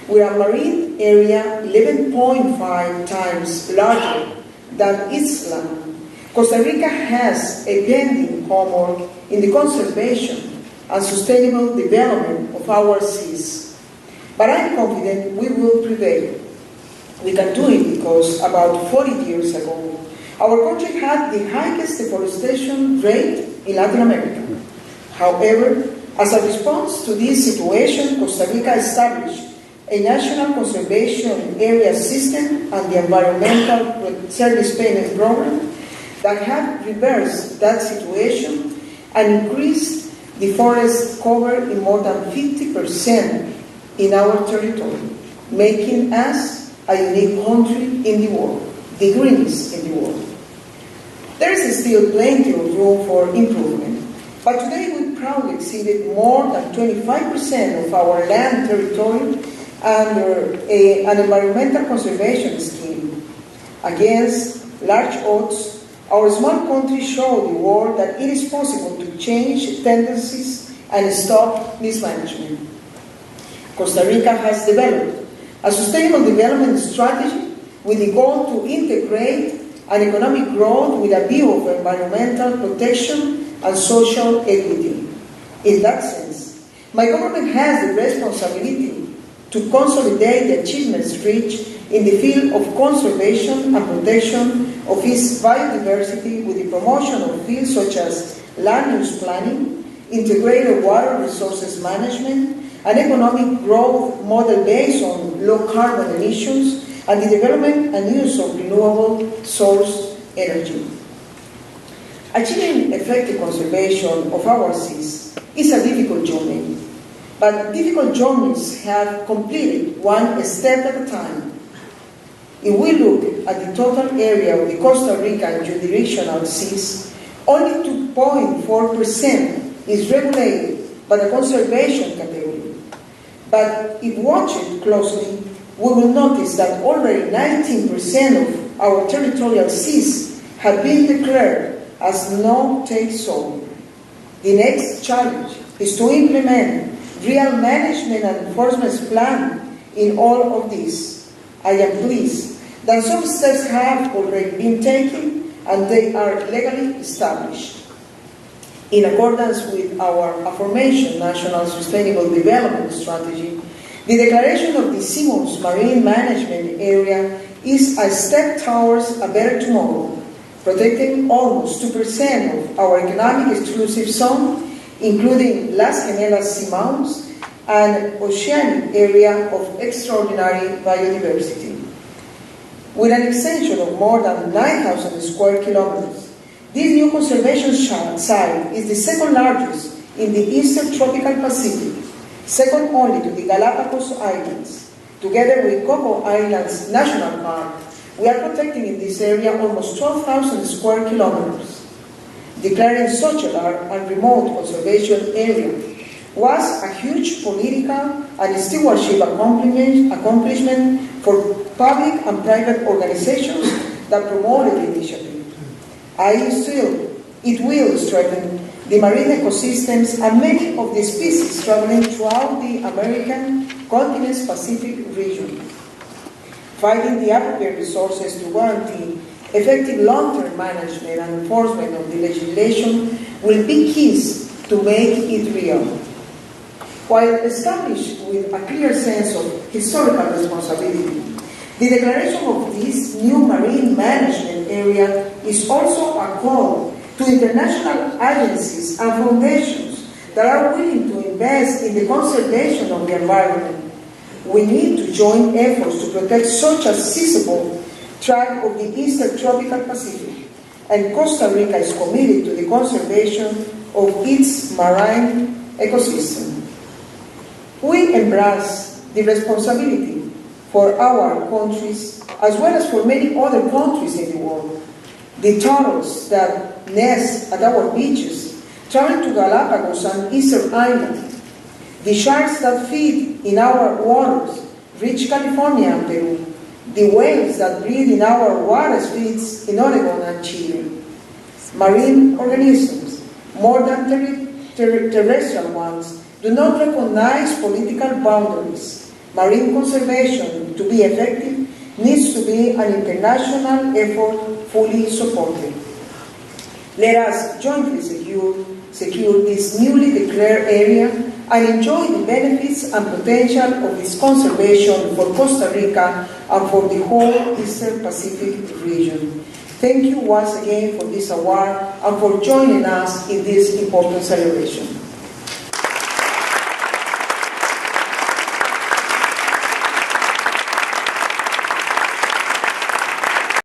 with a marine area 11.5 times larger than its land, Costa Rica has a pending homework in the conservation and sustainable development of our seas. But I'm confident we will prevail. We can do it because about 40 years ago, our country had the highest deforestation rate in Latin America. However, as a response to this situation, Costa Rica established a national conservation area system and the environmental service payment program that have reversed that situation and increased the forest cover in more than 50% in our territory, making us a unique country in the world, the greenest in the world. There is still plenty of room for improvement, but today we proudly exceeded more than 25% of our land territory under an environmental conservation scheme. Against large odds, our small country showed the world that it is possible to change tendencies and stop mismanagement. Costa Rica has developed a sustainable development strategy with the goal to integrate an economic growth with a view of environmental protection and social equity. In that sense, my government has the responsibility to consolidate the achievements reached in the field of conservation and protection of its biodiversity with the promotion of fields such as land use planning, integrated water resources management, an economic growth model based on low carbon emissions, and the development and use of renewable source energy. Achieving effective conservation of our seas is a difficult journey, but difficult journeys have completed one step at a time. If we look at the total area of the Costa Rican jurisdictional seas, only 2.4% is regulated by the conservation category. But if watched closely, we will notice that already 19% of our territorial seas have been declared as no-take zone. The next challenge is to implement real management and enforcement plan in all of this. I am pleased that some steps have already been taken and they are legally established. In accordance with our aforementioned National Sustainable Development Strategy, the declaration of the Seamounts Marine Management Area is a step towards a better tomorrow, protecting almost 2% of our economic exclusive zone, including Las Gemelas Seamounts, an oceanic area of extraordinary biodiversity. With an extension of more than 9,000 square kilometers, this new conservation site is the second largest in the Eastern Tropical Pacific, second only to the Galapagos Islands. Together with Coco Islands National Park, we are protecting in this area almost 12,000 square kilometers. Declaring such a large and remote conservation area was a huge political and stewardship accomplishment for public and private organizations that promoted the initiative. It will strengthen the marine ecosystems and many of the species traveling throughout the American continent's Pacific region. Finding the appropriate resources to guarantee effective long-term management and enforcement of the legislation will be keys to make it real. While established with a clear sense of historical responsibility, the declaration of this new marine management area is also a call to international agencies and foundations that are willing to invest in the conservation of the environment. We need to join efforts to protect such a sizable tract of the Eastern Tropical Pacific, and Costa Rica is committed to the conservation of its marine ecosystem. We embrace the responsibility for our countries as well as for many other countries in the world. The turtles that nest at our beaches travel to Galapagos and Easter Island. The sharks that feed in our waters reach California and Peru. The whales that breed in our water feeds in Oregon and Chile. Marine organisms, more than terrestrial ones, do not recognize political boundaries. Marine conservation, to be effective, needs to be an international effort fully supported. Let us jointly secure this newly declared area and enjoy the benefits and potential of its conservation for Costa Rica and for the whole Eastern Pacific region. Thank you once again for this award and for joining us in this important celebration.